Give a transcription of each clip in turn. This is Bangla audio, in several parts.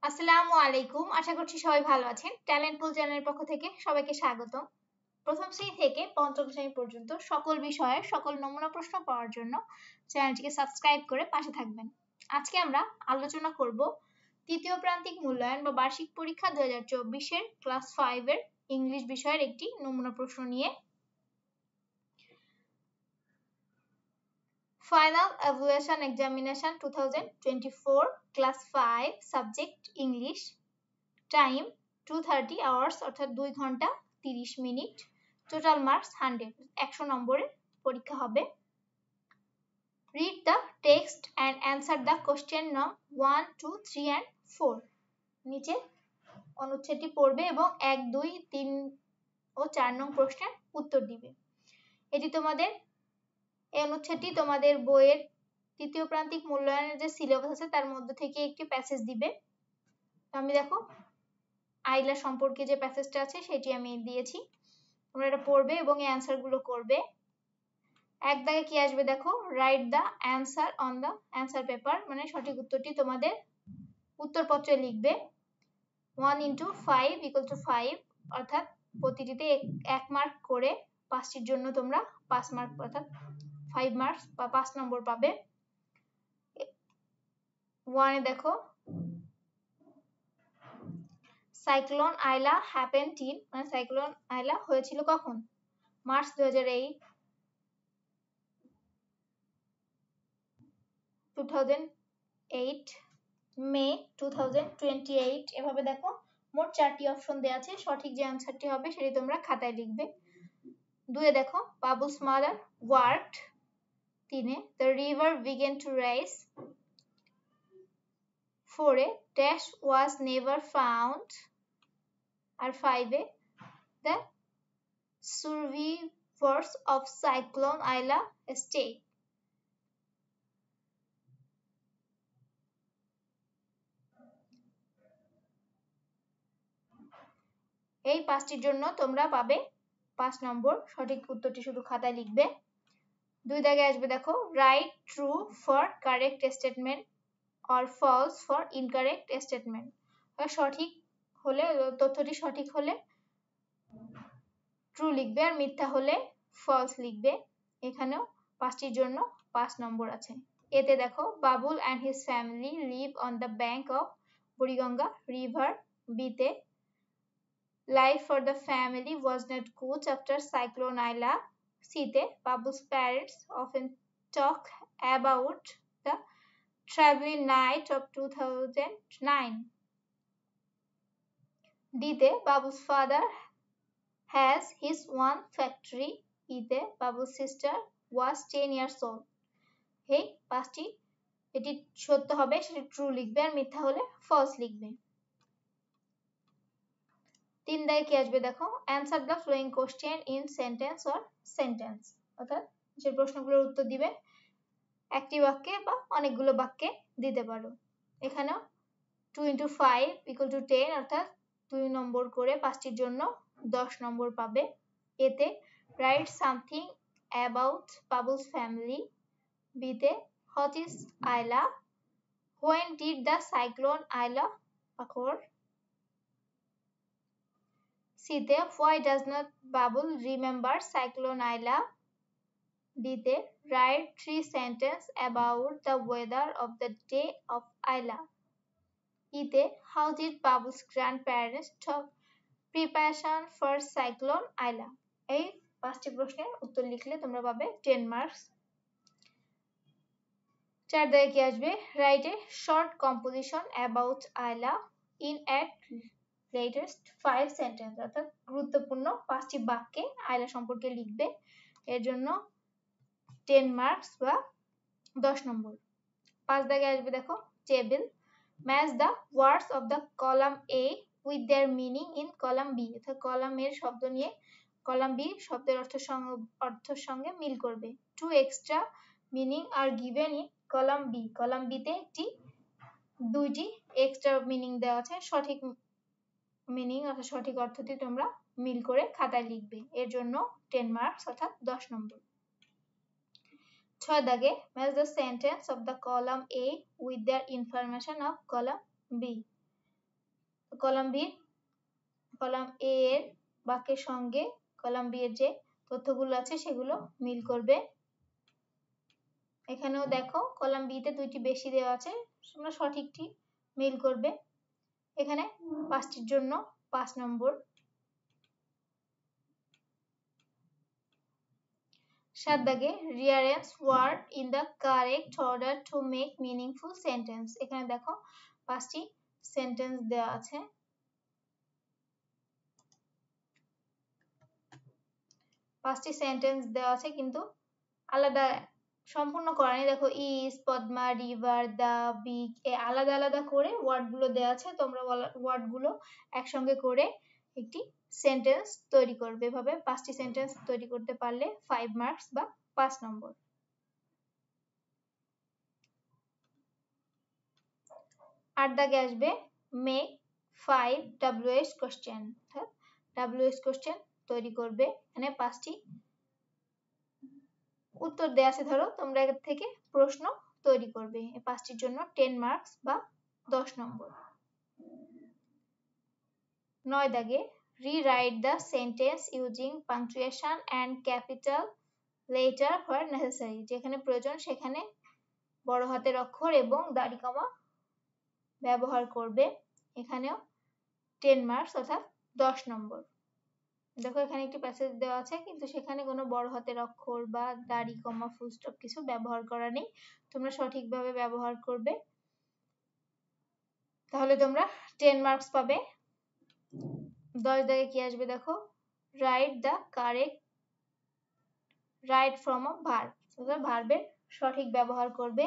আসসালামু আলাইকুম। আশা করছি সবাই ভালো আছেন। ট্যালেন্ট পুল চ্যানেলের পক্ষ থেকে সবাইকে স্বাগতম। প্রথম শ্রেণী থেকে পঞ্চম শ্রেণী পর্যন্ত সকল বিষয়ের সকল নমুনা প্রশ্ন পাওয়ার জন্য চ্যানেলটিকে সাবস্ক্রাইব করে পাশে থাকবেন। আজকে আমরা আলোচনা করব তৃতীয় প্রান্তিক মূল্যায়ন বা বার্ষিক পরীক্ষা 2024 এর ক্লাস 5 এর ইংলিশ বিষয়ের একটি নমুনা প্রশ্ন নিয়ে। Final Evaluation Examination 2024 Class 5 Subject English Time 230 hours অর্থাৎ 2 ঘন্টা 30 মিনিট। টোটাল মার্কস 100 100 নম্বরের পরীক্ষা হবে। Read the text and answer the question number 1, 2, 3 and 4 নিচে অনুচ্ছেদটি পড়বে এবং 1, 2, 3 ও 4 নং প্রশ্নের উত্তর দিবে। এটি তোমাদের এই অনুচ্ছেদটি তোমাদের বইয়ের তৃতীয় প্রান্তিক মূল্যায়নের যে সিলেবাস আছে তার মধ্যে থেকে একটি প্যাসেজ দিবে। আমি দেখো আইলা সম্পর্কে যে প্যাসেজটা আছে সেটি আমি দিয়েছি, তোমরা এটা পড়বে এবং এই অ্যান্সার গুলো করবে। এক দাগে কি আসবে দেখো, write the answer on the answer paper, মানে সঠিক উত্তরটি তোমাদের উত্তরপত্রে লিখবে। 1 into 5 = 5 অর্থাৎ প্রতিটিতে 1 মার্ক করে, পাঁচটির জন্য তোমরা 5 মার্ক অর্থাৎ 5 মার্কস বা 5 নম্বর পাবে। 1 এ দেখো সাইক্লোন আইলা হ্যাপেন্ড ইন, মানে সাইক্লোন আইলা হয়েছিল কখন? মার্চ 2008, মে 2028, এভাবে দেখো মোট 4টি অপশন দেওয়া আছে। সঠিক যে অ্যান্সারটি হবে সেটি তোমরা খাতায় লিখবে। 2 এ দেখো Babu's mother worked. 3 a the river began to rise. 4 a dash was never found. আর 5 a the survivors of cyclone Aila stay. এই পাঁচটির জন্য তোমরা পাবে 5 নম্বর। সঠিক উত্তরটি শুধু খাতায় লিখবে। 2 দাগে আসবে দেখো right true for correct statement or false for incorrect statement. সঠিক হলে, তথ্যটি সঠিক হলে ট্রু লিখবে আর মিথ্যা হলে ফলস লিখবে। এখানেও পাঁচটির জন্য 5 নম্বর আছে। এতে দেখো Babul and his family live on the bank of Buriganga river. বিতে life for the family was not good after cyclone Aila. সিতে Babu's parents often talk about the traveling night of 2009. ডিতে Babu's father has his one factory. ইতে Babu's sister was 10 years old. এই পাঁচটি, এটি সত্য হবে সেটি ট্রু লিখবে আর মিথ্যা হলে ফলস লিখবে। 3 দাগে কি আসবে দেখো answer the following question in sentence or sentence, অর্থাৎ যে প্রশ্নগুলোর উত্তর দিবে একটি বাক্যে বা অনেকগুলো বাক্যে দিতে পারো। এখানেও 2 into 5 = 10 অর্থাৎ 2 নম্বর করে পাঁচটির জন্য 10 নম্বর পাবে। এতে write something about Babul's family. বিতে what is Aila. When did the cyclone Aila occur. সিতে why does not Babul remember cyclone Aila. ডিতে write 3 sentences about the weather of the day of Aila. ইতে how did Babul's grandparents took preparation for cyclone Aila. এই পাঁচটি প্রশ্নের উত্তর লিখলে তোমরা পাবে 10 মার্কস। 4 দাগে কি আসবে write a short composition about Aila in at latest 5 sentence, অর্থাৎ গুরুত্বপূর্ণ 5টি বাক্যে আইলা সম্পর্কে লিখবে। এর জন্য 10 মার্কস বা 10 নম্বর। 5 দাগে আসবে দেখো table match the words of the column A with their meaning in column B, অর্থাৎ কলাম এর শব্দ নিয়ে কলাম বি শব্দের অর্থের সঙ্গে মিল করবে। 2 extra meaning are given in column B. Column বিতে দুইটি এক্সট্রা মিনিং দেওয়া আছে, সঠিক মিনিং অর্থাৎ সঠিক অর্থটি তোমরা মিল করে খাতায় লিখবে। এর জন্য 10 মার্কস অর্থাৎ 10 নম্বর। 6 দাগে match the sentence of the column A with their information of column B. Column B, column A এর বাক্যের সঙ্গে কলাম বি এর যে তথ্যগুলো আছে সেগুলো মিল করবে। এখানেও দেখো কলাম বি তে দুইটি বেশি দেওয়া আছে, তোমরা সঠিকটি মিল করবে। এখানে 5টির জন্য 5 নম্বর। 7 দাগে rearrange word in the correct order to make meaningful sentence। এখানে দেখো 5টি সেন্টেন্স দেওয়া আছে। 5টি সেন্টেন্স দেওয়া আছে কিন্তু আলাদা সম্পূর্ণ করা নেই। দেখো is, Padma, river, the, big, আলাদা আলাদা করে ওয়ার্ডগুলো দেওয়া আছে। তোমরা ওয়ার্ডগুলো একসঙ্গে করে একটি সেন্টেন্স তৈরি করবে। এভাবে 5টি সেন্টেন্স তৈরি করতে পারলে 5 মার্কস বা 5 নম্বর। 8 দাগে আসবে make 5 WH question. WH question তৈরি করবে। এখানে 5টি উত্তর দেওয়া আছে, ধরো তোমরা এর থেকে প্রশ্ন তৈরি করবে। এই 5টির জন্য 10 মার্কস বা 10 নম্বর। 9 দাগে rewrite the sentence using punctuation and capital letter where necessary। যেখানে প্রয়োজন সেখানে বড় হাতের অক্ষর এবং দাড়ি কমা ব্যবহার করবে। এখানেও 10 মার্কস অর্থাৎ 10 নম্বর। দেখো এখানে একটি প্যাসেজ দেওয়া আছে কিন্তু সেখানে কোনো বড় হাতের অক্ষর বা দাড়ি কমা ফুল স্টপ কিছু ব্যবহার করা নেই। তোমরা সঠিকভাবে ব্যবহার করবে, তাহলে তোমরা 10 মার্কস পাবে। 10 দাগে কি আসবে দেখো write the correct right from a verb. অর্থাৎ ভার্বের সঠিক ব্যবহার করবে।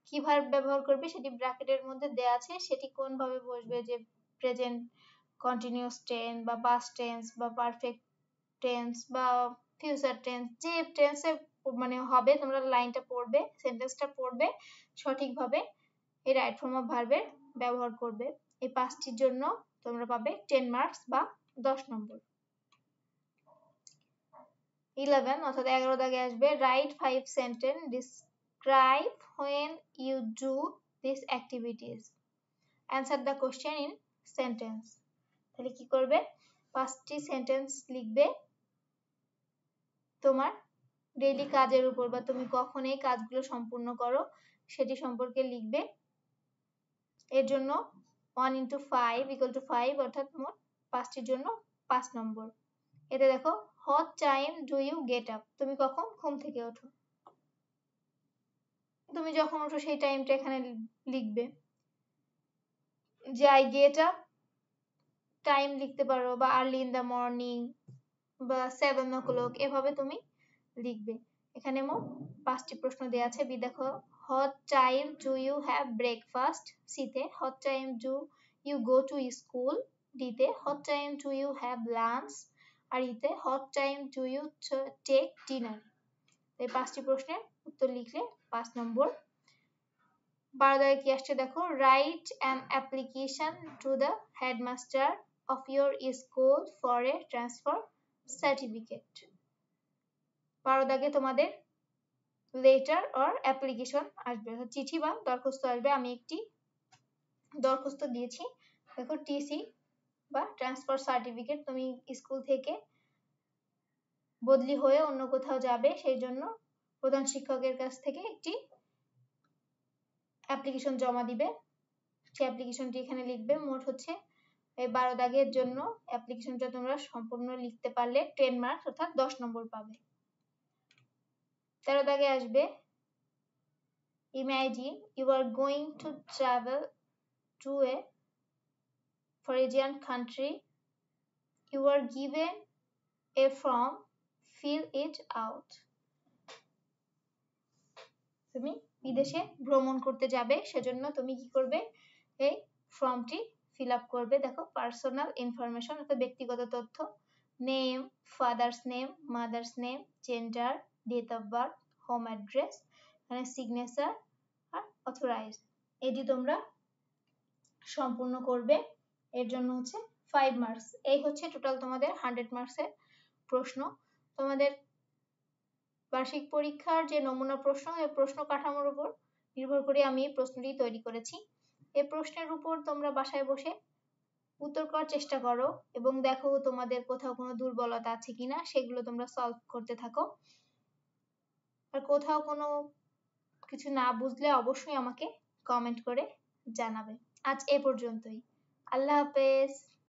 কি ভার্ব ব্যবহার করবে সেটি ব্র্যাকেটের মধ্যে দেওয়া আছে, সেটি কোন ভাবে বসবে, যে প্রেজেন্ট কন্টিনিউয়াস টেন্স বা পাস্ট টেন্স বা পারফেক্ট টেন্স বা ফিউচার টেন্স, যে টেন্সে মানে হবে তোমরা লাইনটা পড়বে, সেন্টেন্সটা পড়বে সঠিকভাবে এই রাইট ফর্ম অফ ভার্বের ব্যবহার করবে। এই 5টির জন্য তোমরা পাবে 10 মার্কস বা 10 নম্বর। 11 অর্থাৎ 11 দাগে আসবে right 5 sentence describe when you do these activities, answer the question in sentence। তাহলে কি করবে 5টি সেন্টেন্স লিখবে তোমার ডেইলি কাজের উপর বা তুমি কখন এই কাজগুলো সম্পূর্ণ করো সেটি সম্পর্কে লিখবে। এর জন্য 1 × 5 = 5 অর্থাৎ মোট 5টির জন্য 5 নম্বর। এতে দেখো what time do you get up, তুমি কখন ঘুম থেকে ওঠো, তুমি যখন ওঠো সেই টাইমটা এখানে লিখবে। যে I get up টাইম লিখতে পারো বা early in the morning বা 7 o'clock, এভাবে তুমি লিখবে। এখানে মোট 5টি প্রশ্ন দেওয়া আছে। বি দেখো what time do you have breakfast, C তে what time do you go to school, D তে what time do you have lunch, আর ই তে what time do you take dinner। এই 5টি প্রশ্নের উত্তর লিখলে 5 নম্বর। 12 দাগে কি আসছে দেখো write an application to the headmaster of your school for a transfer certificate। 12 দাগে তোমাদের লেটার অর অ্যাপ্লিকেশন আসবে, চিঠি বা দরখাস্ত আসবে। আমি একটি দরখাস্ত দিয়েছি। দেখো টিসি বা ট্রান্সফার সার্টিফিকেট, তুমি স্কুল থেকে বদলি হয়ে অন্য কোথাও যাবে, সেই জন্য প্রধান শিক্ষকের কাছ থেকে একটি অ্যাপ্লিকেশন জমা দিবে। সেই অ্যাপ্লিকেশনটি এখানে লিখবে। মোট হচ্ছে এই 12 দাগের জন্য অ্যাপ্লিকেশনটা তোমরা সম্পূর্ণ লিখতে পারলে 10 মার্কস অর্থাৎ 10 নম্বর পাবে। 13 দাগে আসবে imagine you are going to travel to a foreign country, you are given a form, fill it out। তুমি বিদেশে ভ্রমণ করতে যাবে, সেজন্য তুমি কি করবে এই ফর্মটি ফিল আপ করবে। দেখো পার্সোনাল ইনফরমেশন অর্থাৎ ব্যক্তিগত তথ্য, name, father's name, mother's name, gender, date of birth, home address, এখানে সিগনেচার আর অথরাইজ, এটি তোমরা সম্পূর্ণ করবে। এর জন্য হচ্ছে 5 মার্কস। এই হচ্ছে টোটাল তোমাদের 100 মার্কসের প্রশ্ন। তোমাদের বার্ষিক পরীক্ষার যে নমুনা প্রশ্ন, এই প্রশ্ন কাঠামোর উপর নির্ভর করে আমি এই প্রশ্নটি তৈরি করেছি। এই প্রশ্নের উপর তোমরা বাসায় বসে উত্তর করার চেষ্টা করো এবং দেখো তোমাদের কোথাও কোনো দুর্বলতা আছে কিনা, সেগুলো তোমরা সলভ করতে থাকো। আর কোথাও কোনো কিছু না বুঝলে অবশ্যই আমাকে কমেন্ট করে জানাবে। আজ এ পর্যন্তই। আল্লাহ হাফেজ।